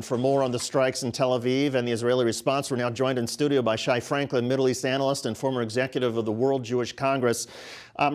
For more on the strikes in Tel Aviv and the Israeli response, we're now joined in studio by Shai, Middle East analyst and former executive of the World Jewish Congress.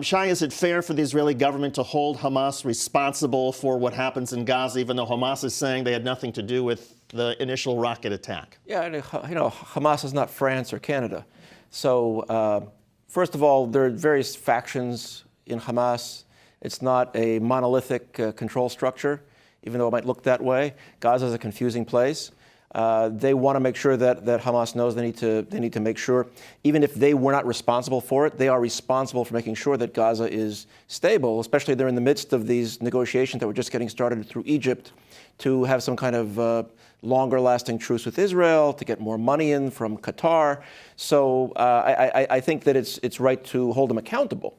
Shai, is it fair for the Israeli government to hold Hamas responsible for what happens in Gaza, even though Hamas is saying they had nothing to do with the initial rocket attack? Yeah, Hamas is not France or Canada. So, first of all, there are various factions in Hamas. It's not a monolithic control structure, even though it might look that way. Gaza is a confusing place. They want to make sure that Hamas knows they need to make sure, even if they were not responsible for it, they are responsible for making sure that Gaza is stable, especially they're in the midst of these negotiations that were just getting started through Egypt to have some kind of longer-lasting truce with Israel, to get more money in from Qatar. So I think that it's right to hold them accountable.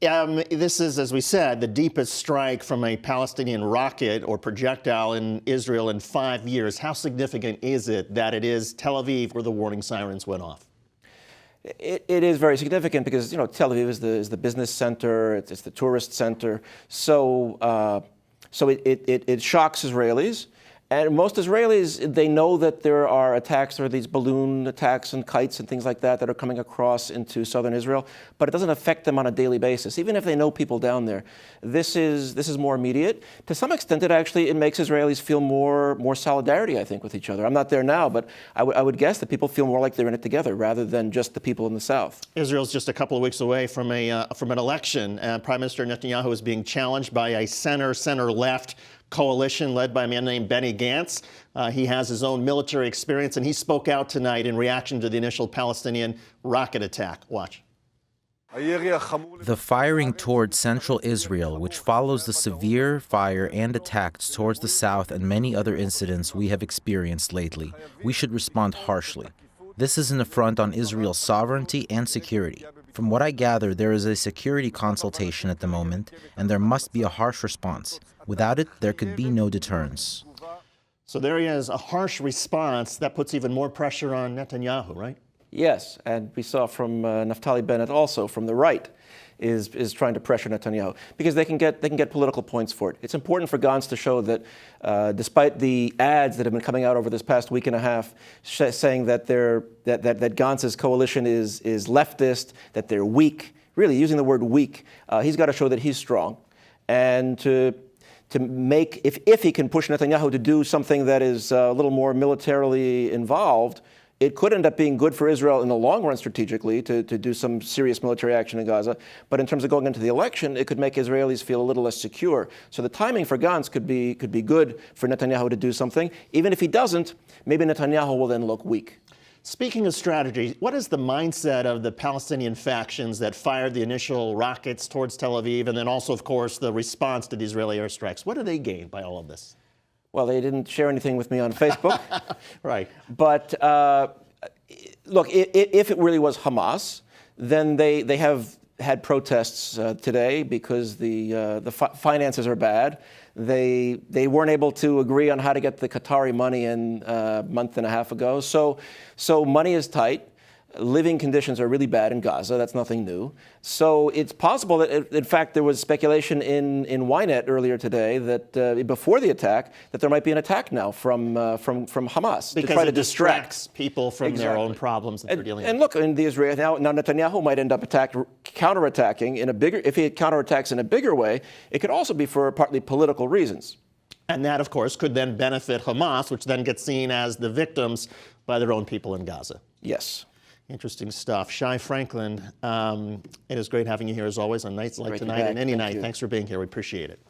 This is, as we said, the deepest strike from a Palestinian rocket or projectile in Israel in 5 years. How significant is it that it is Tel Aviv where the warning sirens went off? It is very significant because, Tel Aviv is the business center, it's the tourist center. So it shocks Israelis. And most Israelis, they know that there are attacks, there are these balloon attacks and kites and things like that are coming across into southern Israel, but it doesn't affect them on a daily basis. Even if they know people down there, this is more immediate. To some extent, it makes Israelis feel more solidarity, I think, with each other. I'm not there now, but I would guess that people feel more like they're in it together rather than just the people in the south. Israel's just a couple of weeks away from an election. Prime Minister Netanyahu is being challenged by a center-left coalition led by a man named Benny Gantz. He has his own military experience, and he spoke out tonight in reaction to the initial Palestinian rocket attack. Watch. The firing towards central Israel, which follows the severe fire and attacks towards the south and many other incidents we have experienced lately, we should respond harshly. This is an affront on Israel's sovereignty and security. From what I gather, there is a security consultation at the moment, and there must be a harsh response. Without it, there could be no deterrence. So there he is, a harsh response that puts even more pressure on Netanyahu, right? Yes, and we saw from Naftali Bennett also from the right is trying to pressure Netanyahu because they can get political points for it. It's important for Gantz to show that despite the ads that have been coming out over this past week and a half saying that that Gantz's coalition is leftist, that they're weak, really using the word weak, he's got to show that he's strong, and to make, if he can push Netanyahu to do something that is a little more militarily involved, it could end up being good for Israel in the long run strategically to do some serious military action in Gaza. But in terms of going into the election, it could make Israelis feel a little less secure. So the timing for Gantz could be good for Netanyahu to do something. Even if he doesn't, maybe Netanyahu will then look weak. Speaking of strategy, what is the mindset of the Palestinian factions that fired the initial rockets towards Tel Aviv and then also, of course, the response to the Israeli airstrikes? What do they gain by all of this? Well, they didn't share anything with me on Facebook. Right. But look, if it really was Hamas, then they have had protests today because the finances are bad. They weren't able to agree on how to get the Qatari money in a month and a half ago. So money is tight. Living conditions are really bad in Gaza. That's nothing new. So it's possible that, in fact, there was speculation in Ynet earlier today that before the attack, that there might be an attack now from Hamas because to try to distracts people from their own problems that they're dealing with. And look, in the Israel now Netanyahu might end up counterattacking in a bigger. If he counterattacks in a bigger way, it could also be for partly political reasons. And that, of course, could then benefit Hamas, which then gets seen as the victims by their own people in Gaza. Yes. Interesting stuff. Shai Franklin, it is great having you here as always on nights like tonight and any night. Thanks for being here. We appreciate it.